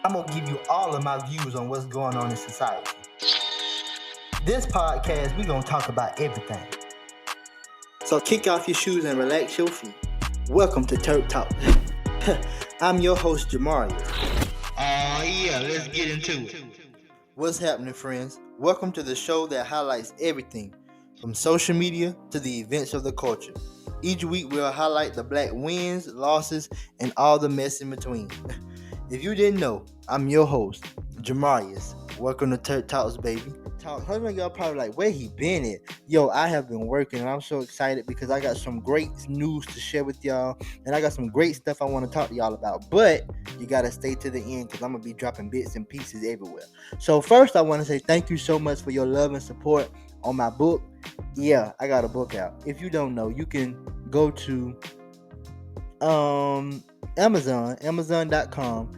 I'm going to give you all of my views on what's going on in society. This podcast, we're going to talk about everything. So kick off your shoes and relax your feet. Welcome to TurkTalks. I'm your host, 𝐤𝐳𝐴. Yeah, let's get into it. What's happening, friends? Welcome to the show that highlights everything from social media to the events of the culture. Each week, we'll highlight the black wins, losses, and all the mess in between. If you didn't know, I'm your host, 𝐤𝐳𝐴. Welcome to TurkTalks, baby. Some of y'all probably like, where he been at? Yo, I have been working, and I'm so excited because I got some great news to share with y'all, and I got some great stuff I want to talk to y'all about. But you gotta stay to the end because I'm gonna be dropping bits and pieces everywhere. So first, I want to say thank you so much for your love and support on my book. Yeah, I got a book out. If you don't know, you can go to Amazon.com,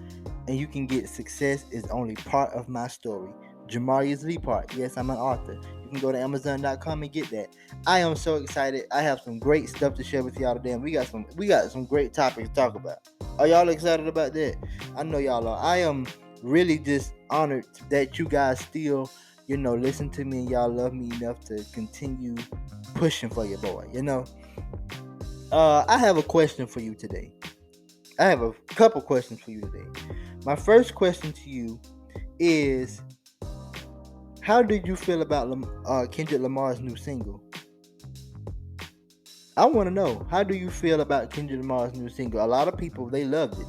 and you can get Success is Only Part of My Story. 𝐤𝐳𝐴 part. Yes, I'm an author. You can go to Amazon.com and get that. I am so excited. I have some great stuff to share with y'all today, and we got some great topics to talk about. Are y'all excited about that? I know y'all are. I am really just honored that you guys still, listen to me and y'all love me enough to continue pushing for your boy. I have a question for you today. I have a couple questions for you today. My first question to you is, how did you feel about Kendrick Lamar's new single? I want to know, how do you feel about Kendrick Lamar's new single? A lot of people, they loved it,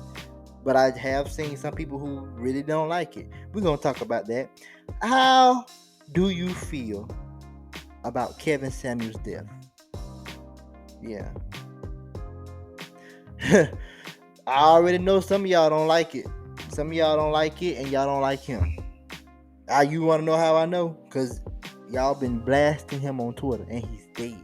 but I have seen some people who really don't like it. We're going to talk about that. How do you feel about 𝐿 death? Yeah. I already know some of y'all don't like it. Some of y'all don't like it, and y'all don't like him. You want to know how I know? Because y'all been blasting him on Twitter, and he's dead.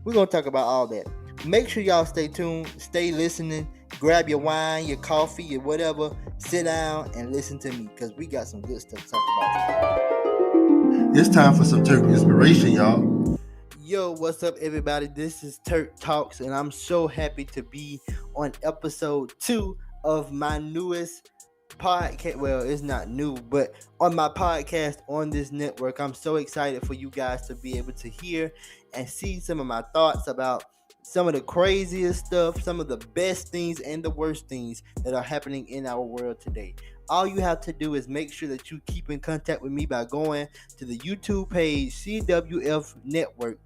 We're going to talk about all that. Make sure y'all stay tuned, stay listening, grab your wine, your coffee, your whatever, sit down and listen to me, because we got some good stuff to talk about today. It's time for some Turk inspiration, y'all. Yo, what's up, everybody? This is TurkTalks, and I'm so happy to be on episode 2 of my newest podcast. Well, it's not new, but on my podcast on this network. I'm so excited for you guys to be able to hear and see some of my thoughts about some of the craziest stuff, some of the best things and the worst things that are happening in our world today. All you have to do is make sure that you keep in contact with me by going to the YouTube page CWF Network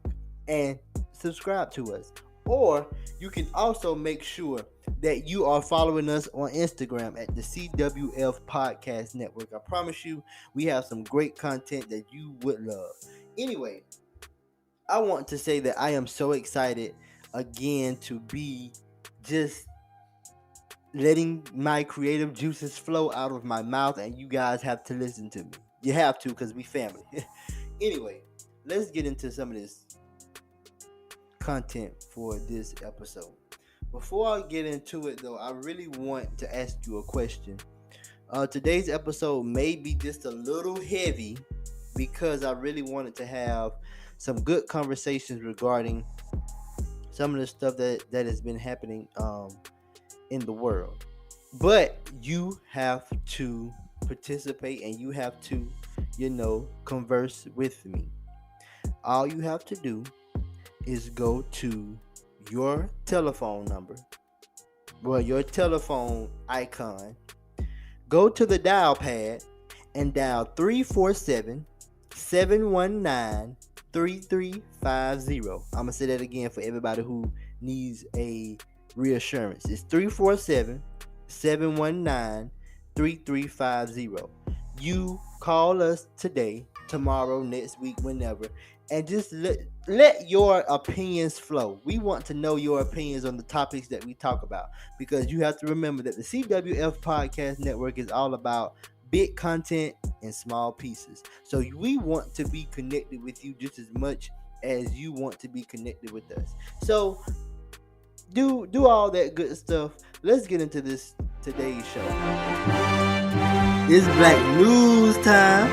and subscribe to us. Or you can also make sure that you are following us on Instagram at the CWF Podcast Network. I promise you, we have some great content that you would love. Anyway, I want to say that I am so excited again to be just letting my creative juices flow out of my mouth, and you guys have to listen to me. You have to, because we family. Anyway, let's get into some of this content for this episode. Before I get into it, though, I really want to ask you a question. Today's episode may be just a little heavy because I really wanted to have some good conversations regarding some of the stuff that has been happening in the world. But you have to participate, and you have to, converse with me. All you have to do is go to your telephone number, your telephone icon, go to the dial pad and dial 347-719-3350. I'm gonna say that again for everybody who needs a reassurance. It's 347-719-3350. You call us today, tomorrow, next week, whenever, and just let your opinions flow. We want to know your opinions on the topics that we talk about, because you have to remember that the CWF Podcast Network is all about big content in small pieces. So we want to be connected with you just as much as you want to be connected with us. So do all that good stuff. Let's get into today's show. It's Black News time.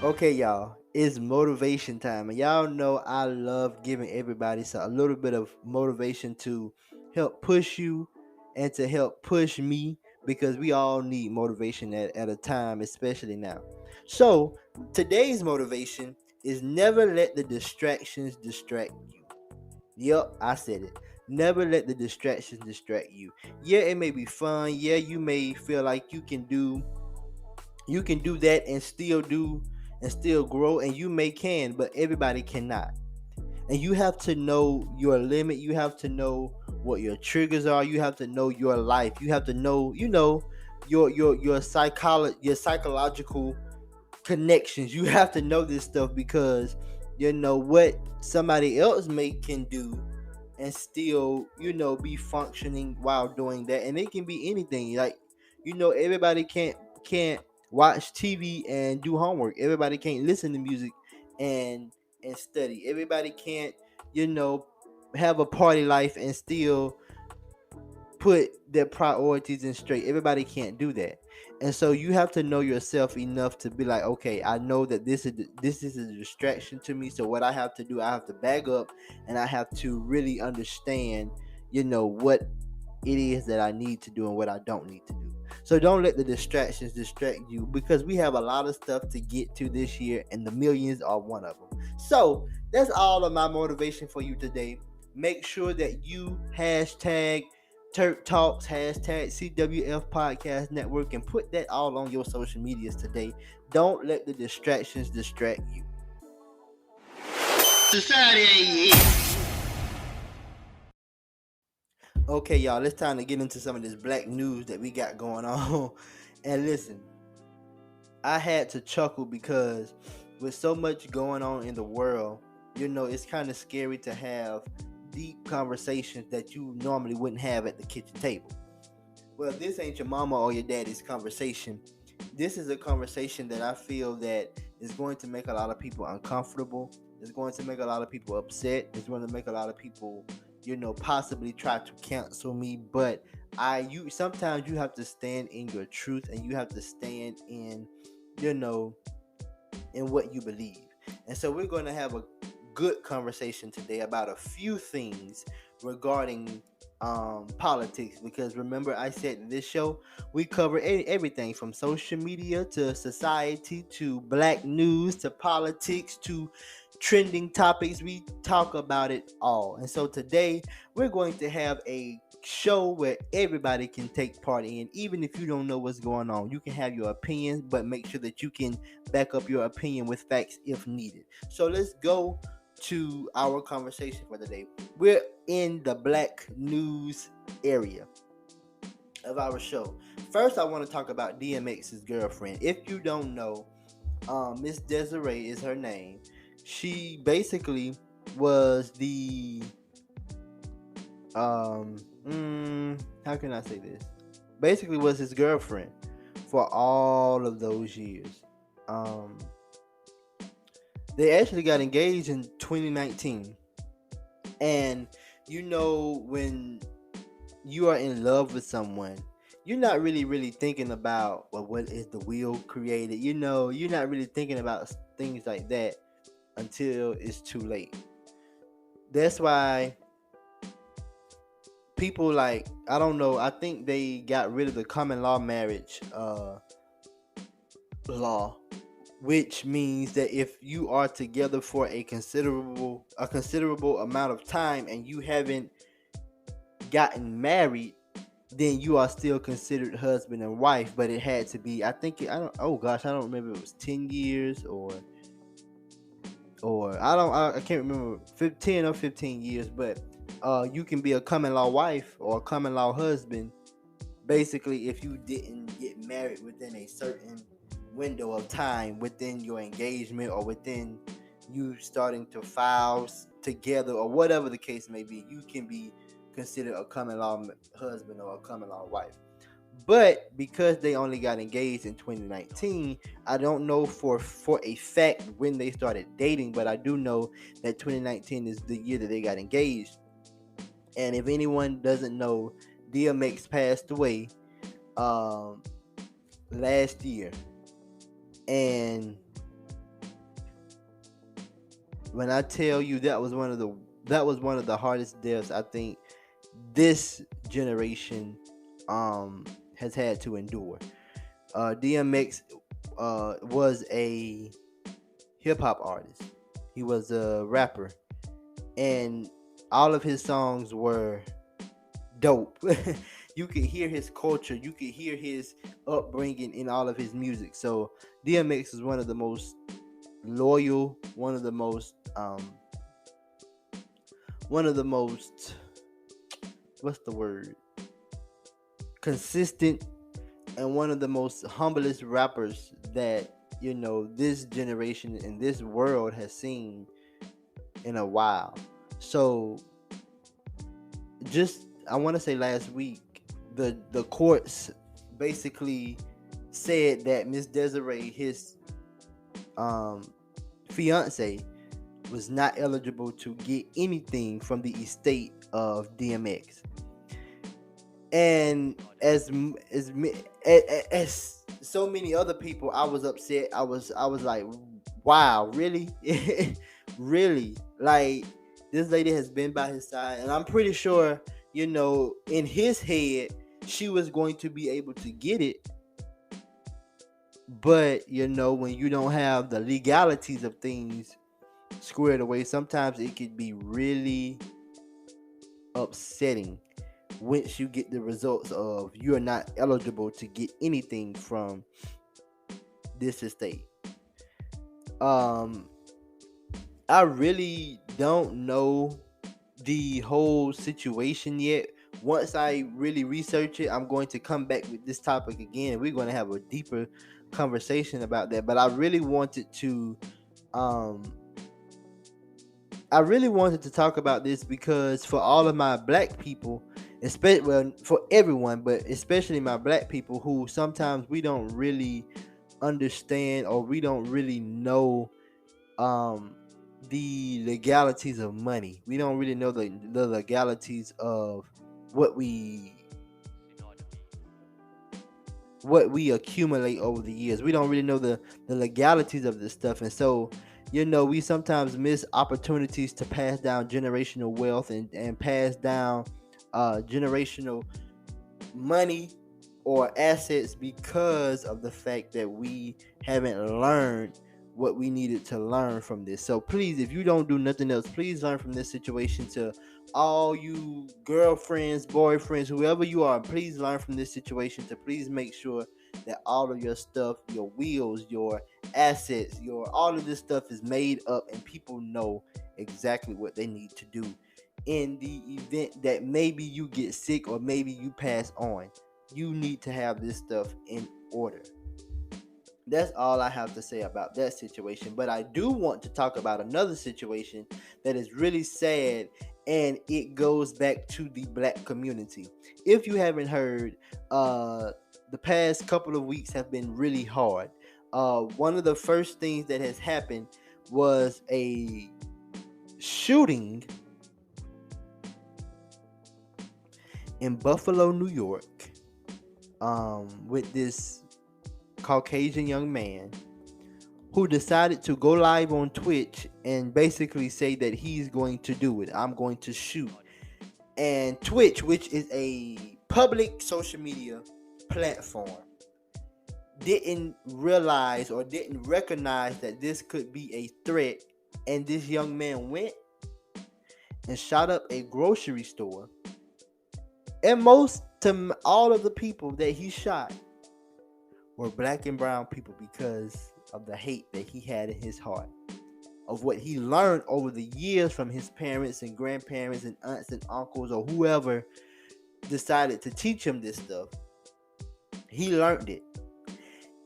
Okay, y'all. It's motivation time, and y'all know I love giving everybody a little bit of motivation to help push you and to help push me because we all need motivation at a time, especially now. So today's motivation is never let the distractions distract you. Yep, I said it. Never let the distractions distract you. Yeah, it may be fun. Yeah, you may feel like you can do that and still grow, and you may can, but everybody cannot. And you have to know your limit. You have to know what your triggers are. You have to know your life. You have to know, your psychological connections. You have to know this stuff, because you know what somebody else can do and still, be functioning while doing that. And it can be anything. Like, everybody can't watch TV and do homework. Everybody can't listen to music and study. Everybody can't, you know, have a party life and still put their priorities in straight. Everybody can't do that. And so you have to know yourself enough to be like, okay, I know that this is a distraction to me. So what I have to do, I have to back up, and I have to really understand, what it is that I need to do and what I don't need to do. So don't let the distractions distract you, because we have a lot of stuff to get to this year, and the millions are one of them. So that's all of my motivation for you today. Make sure that you hashtag Turk Talks, hashtag CWF Podcast Network, and put that all on your social medias today. Don't let the distractions distract you. Society ain't it. Okay, y'all, it's time to get into some of this black news that we got going on. And listen, I had to chuckle because with so much going on in the world, it's kind of scary to have deep conversations that you normally wouldn't have at the kitchen table. Well, this ain't your mama or your daddy's conversation. This is a conversation that I feel that is going to make a lot of people uncomfortable. It's going to make a lot of people upset. It's going to make a lot of people, possibly try to cancel me. But sometimes you have to stand in your truth, and you have to stand in, in what you believe. And so we're going to have a good conversation today about a few things regarding politics, because remember, I said in this show we cover everything from social media to society to black news to politics to trending topics. We talk about it all. And so today we're going to have a show where everybody can take part in. Even if you don't know what's going on, you can have your opinions, but make sure that you can back up your opinion with facts if needed. So let's go to our conversation for the day. We're in the black news area of our show. First, I want to talk about DMX's girlfriend. If you don't know, Miss Desiree is her name. She basically was the how can I say this? Basically was his girlfriend for all of those years. They actually got engaged in 2019. And when you are in love with someone, you're not really thinking about, well, what is the will created? You're not really thinking about things like that until it's too late. That's why people, I don't know, I think they got rid of the common law marriage law, which means that if you are together for a considerable amount of time and you haven't gotten married, then you are still considered husband and wife. But it had to be, I don't remember if it was 10 years or I can't remember, 10 or 15 years, but you can be a common law wife or a common law husband basically if you didn't get married within a certain window of time within your engagement, or within you starting to file together, or whatever the case may be. You can be considered a common law husband or a common law wife. But because they only got engaged in 2019, I don't know for a fact when they started dating, but I do know that 2019 is the year that they got engaged. And if anyone doesn't know, DMX passed away last year. And when I tell you that was one of the hardest deaths I think this generation has had to endure. DMX was a hip hop artist. He was a rapper, and all of his songs were dope. You could hear his culture, you could hear his upbringing in all of his music. So DMX is one of the most loyal, one of the most what's the word? Consistent, and one of the most humblest rappers that this generation and this world has seen in a while. So just I want to say last week the courts basically said that Miss Desiree, his fiance, was not eligible to get anything from the estate of DMX. And as so many other people, I was upset. I was like, wow, really? Really? Like, this lady has been by his side, and I'm pretty sure, in his head, she was going to be able to get it. But, when you don't have the legalities of things squared away, sometimes it could be really upsetting once you get the results of you're not eligible to get anything from this estate. I really don't know the whole situation yet. Once I really research it, I'm going to come back with this topic again. We're going to have a deeper conversation about that. But I really wanted to talk about this because for all of my black people, for everyone, but especially my black people, who sometimes we don't really understand, or we don't really know the legalities of money. We don't really know the legalities of what we accumulate over the years. We don't really know the legalities of this stuff. And so, we sometimes miss opportunities to pass down generational wealth and pass down generational money or assets because of the fact that we haven't learned what we needed to learn from this. So please, if you don't do nothing else, please learn from this situation. To all you girlfriends, boyfriends, whoever you are, please learn from this situation to please make sure that all of your stuff, your wills, your assets, all of this stuff is made up, and people know exactly what they need to do in the event that maybe you get sick or maybe you pass on. You need to have this stuff in order. That's all I have to say about that situation. But I do want to talk about another situation that is really sad, and it goes back to the black community. If you haven't heard, the past couple of weeks have been really hard. One of the first things that has happened was a shooting in Buffalo, New York, with this Caucasian young man who decided to go live on Twitch and basically say that he's going to do it. I'm going to shoot. And Twitch, which is a public social media platform, didn't realize or didn't recognize that this could be a threat. And this young man went and shot up a grocery store. And all of the people that he shot were black and brown people, because of the hate that he had in his heart, of what he learned over the years from his parents and grandparents and aunts and uncles, or whoever decided to teach him this stuff. He learned it,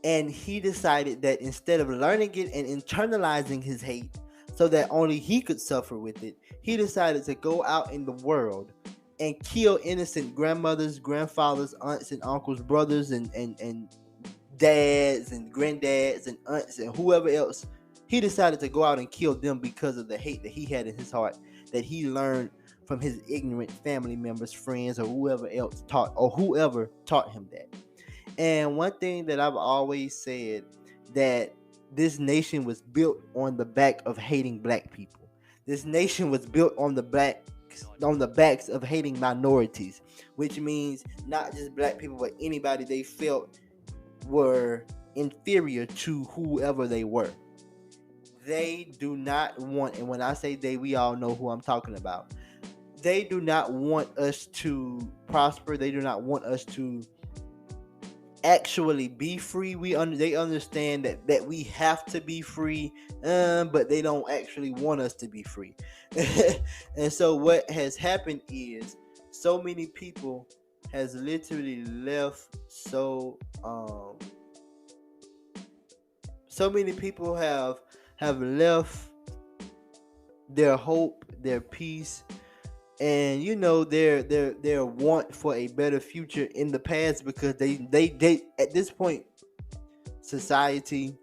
and he decided that instead of learning it and internalizing his hate so that only he could suffer with it, he decided to go out in the world and kill innocent grandmothers, grandfathers, aunts and uncles, brothers and dads and granddads and aunts and whoever else. He decided to go out and kill them because of the hate that he had in his heart, that he learned from his ignorant family members, friends, or whoever taught him that. And one thing that I've always said, that this nation was built on the back of hating black people. This nation was built on the back backs of hating minorities, which means not just black people, but anybody they felt were inferior to whoever they were. They do not want, and when I say they, we all know who I'm talking about. They do not want us to prosper. They do not want us to actually be free. They understand that we have to be free, but they don't actually want us to be free. And so what has happened is so many people has literally left. So many people have left their hope, their peace, and their want for a better future in the past, because they at this point, society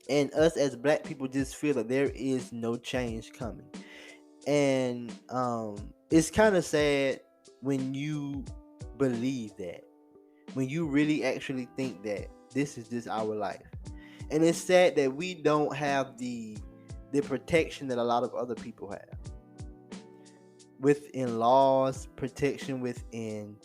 and us as black people just feel that there is no change coming. And it's kind of sad when you believe that, when you really actually think that this is just our life. And it's sad that we don't have the protection that a lot of other people have, within laws, protection within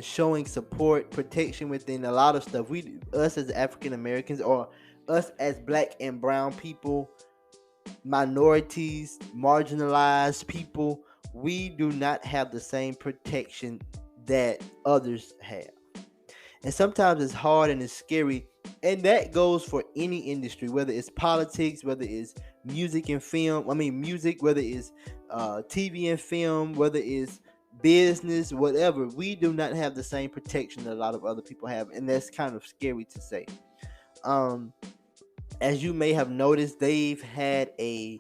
showing support, protection within a lot of stuff. Us as African Americans, or us as black and brown people, minorities, marginalized people, we do not have the same protection that others have. And sometimes it's hard and it's scary. And that goes for any industry, whether it's politics, whether it's music and film. Music, whether it's TV and film, whether it's business, whatever. We do not have the same protection that a lot of other people have. And that's kind of scary to say. As you may have noticed, they've had a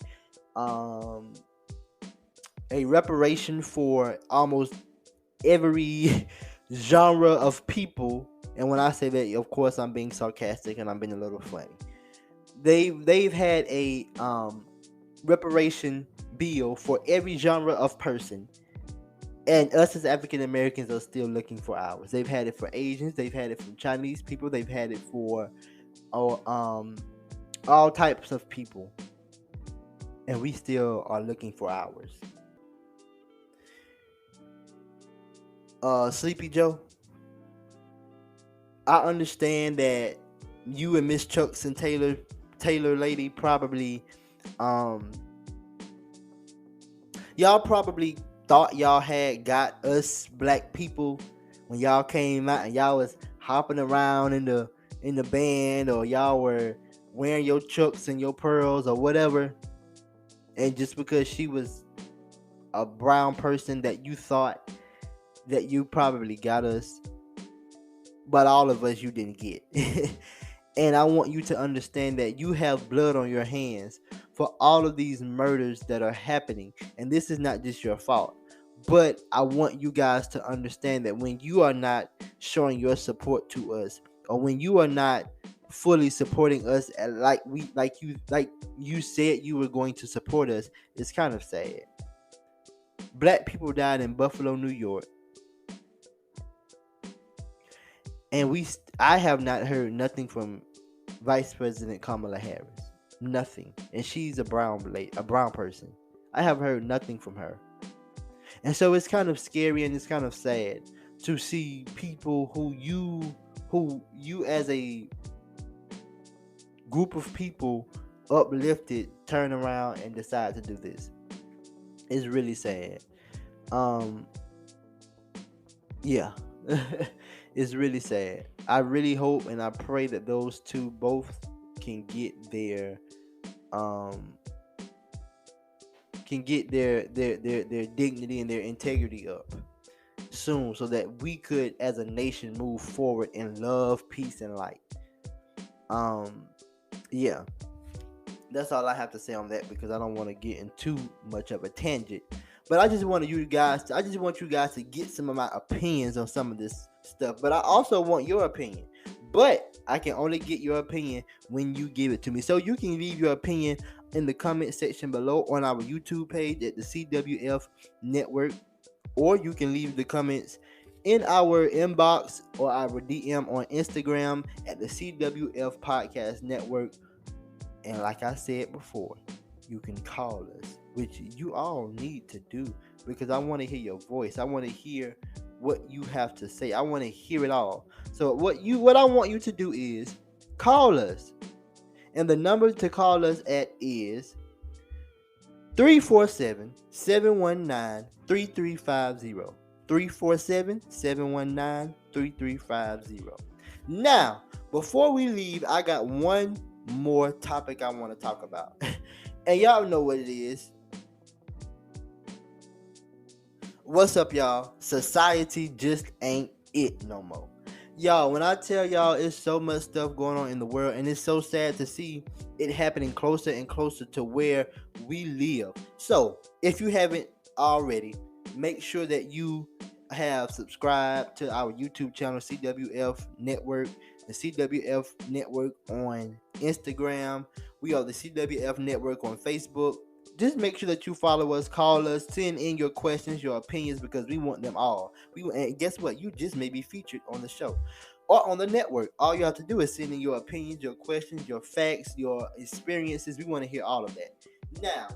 reparation for almost every genre of people. And when I say that, of course, I'm being sarcastic and I'm being a little funny. They've had a reparation bill for every genre of person, and us as African Americans are still looking for ours. They've had it for Asians, they've had it for Chinese people, they've had it for all types of people, and we still are looking for ours. Sleepy Joe, I understand that you and Miss Chucks and Taylor lady probably y'all probably thought y'all had got us black people when y'all came out and y'all was hopping around in the band, or y'all were wearing your chucks and your pearls or whatever, and just because she was a brown person that you thought that you probably got us, but all of us you didn't get. And I want you to understand that you have blood on your hands for all of these murders that are happening, and this is not just your fault. But I want you guys to understand that when you are not showing your support to us, or when you are not fully supporting us like you said you were going to support us, it's kind of sad. Black people died in Buffalo, New York, and I have not heard nothing from Vice President Kamala Harris. Nothing. And she's a brown person. I have heard nothing from her. And so it's kind of scary and it's kind of sad to see people who you as a group of people uplifted turn around and decide to do this. It's really sad. Yeah. It's really sad. I really hope and I pray that those two both can get their dignity and their integrity up soon, so that we could as a nation move forward in love, peace, and light. Yeah. That's all I have to say on that, because I don't want to get in too much of a tangent. But I just want you guys to get some of my opinions on some of this stuff. But I also want your opinion. But I can only get your opinion when you give it to me. So you can leave your opinion in the comment section below on our YouTube page at the CWF Network, or you can leave the comments in our inbox or our DM on Instagram at the CWF Podcast Network. And like I said before, you can call us, which you all need to do, because I want to hear your voice. I want to hear what you have to say. I want to hear it all. So what I want you to do is call us. And the number to call us at is 347-719-3350. 347-719-3350. Now, before we leave, I got one more topic I want to talk about. And y'all know what it is. What's up, y'all? Society just ain't it no more. Y'all, when I tell y'all it's so much stuff going on in the world, and it's so sad to see it happening closer and closer to where we live. So, if you haven't already, make sure that you have subscribed to our YouTube channel, CWF Network, the CWF Network on Instagram. We are the CWF Network on Facebook. Just make sure that you follow us, call us, send in your questions, your opinions, because we want them all. And guess what? You just may be featured on the show or on the network. All you have to do is send in your opinions, your questions, your facts, your experiences. We want to hear all of that. Now,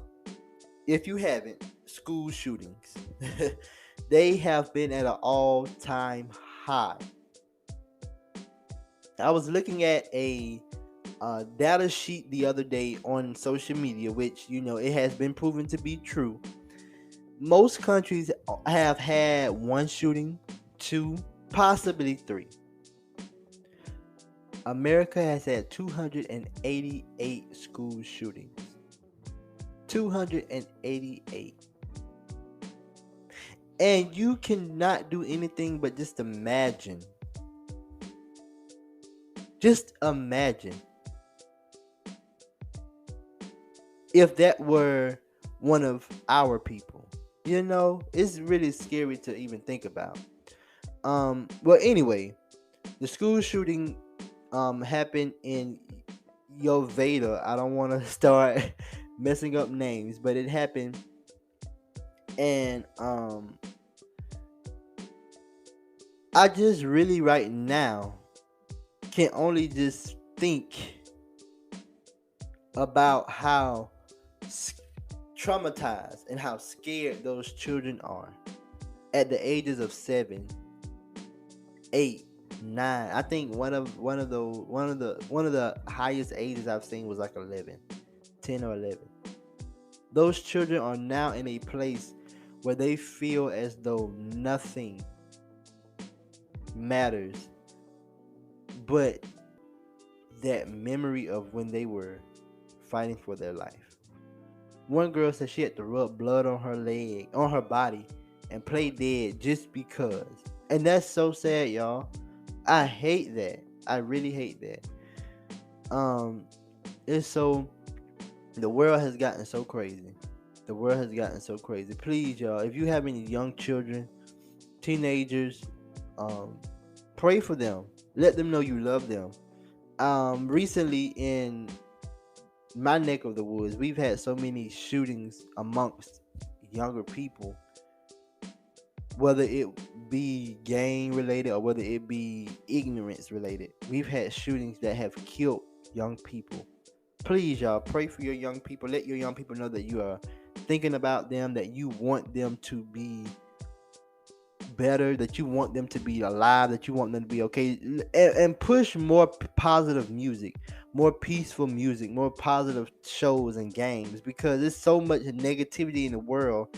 if you haven't, school shootings. They have been at an all-time high. I was looking at a data sheet the other day on social media, which, it has been proven to be true. Most countries have had one shooting, 2, possibly 3. America has had 288 school shootings. 288. And you cannot do anything but just imagine. Just imagine if that were one of our people. It's really scary to even think about. Well, anyway, the school shooting happened in 𝐤𝐧𝐸. I don't want to start messing up names, but it happened. And I just really right now can only just think about how traumatized and how scared those children are at the ages of 7, 8, 9. I think one of the highest ages I've seen was like 11, 10 or 11. Those children are now in a place where they feel as though nothing matters but that memory of when they were fighting for their life. One girl said she had to rub blood on her body, and play dead just because. And that's so sad, y'all. I hate that. I really hate that. The world has gotten so crazy. Please, y'all, if you have any young children, teenagers, pray for them. Let them know you love them. Recently in my neck of the woods, we've had so many shootings amongst younger people, whether it be gang related or whether it be ignorance related. We've had shootings that have killed young people. Please, y'all, pray for your young people. Let your young people know that you are thinking about them, that you want them to be better, that you want them to be alive, that you want them to be okay, and push more positive music, more peaceful music, more positive shows and games, because there's so much negativity in the world.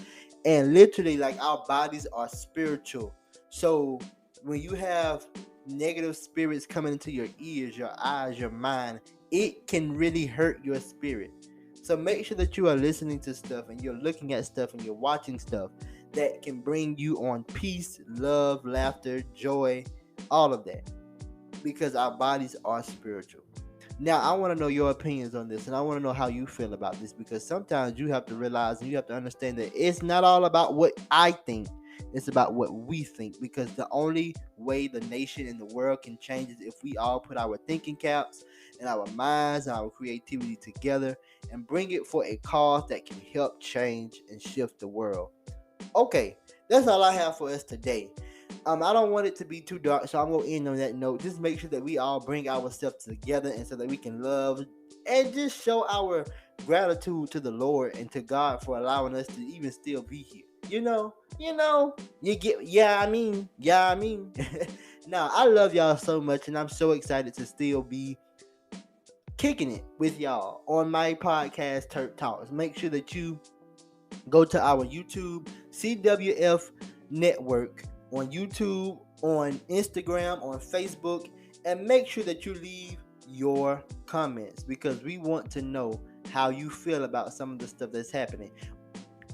And literally, like, our bodies are spiritual. So when you have negative spirits coming into your ears, your eyes, your mind, it can really hurt your spirit. So make sure that you are listening to stuff and you're looking at stuff and you're watching stuff that can bring you on peace, love, laughter, joy, all of that, because our bodies are spiritual. Now, I want to know your opinions on this, and I want to know how you feel about this, because sometimes you have to realize and you have to understand that it's not all about what I think. It's about what we think, because the only way the nation and the world can change is if we all put our thinking caps and our minds and our creativity together and bring it for a cause that can help change and shift the world. Okay, that's all I have for us today. I don't want it to be too dark, so I'm going to end on that note. Just make sure that we all bring ourselves together, and so that we can love and just show our gratitude to the Lord and to God for allowing us to even still be here. You get, Now, I love y'all so much, and I'm so excited to still be kicking it with y'all on my podcast, Turk Talks. Make sure that you go to our YouTube, CWF Network, on YouTube, on Instagram, on Facebook, and make sure that you leave your comments, because we want to know how you feel about some of the stuff that's happening.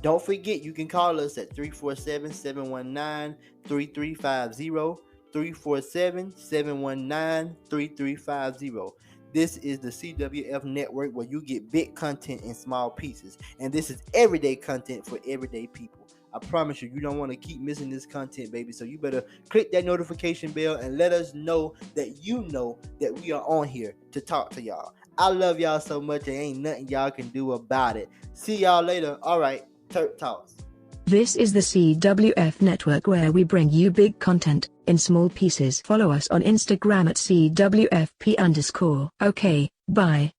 Don't forget, you can call us at 347-719-3350, 347-719-3350. This is the CWF Network, where you get big content in small pieces. And this is everyday content for everyday people. I promise you, you don't want to keep missing this content, baby. So you better click that notification bell and let us know that you know that we are on here to talk to y'all. I love y'all so much, and ain't nothing y'all can do about it. See y'all later. All right, Turk Talks. This is the CWF Network, where we bring you big content in small pieces. Follow us on Instagram at CWFP_. Okay, bye.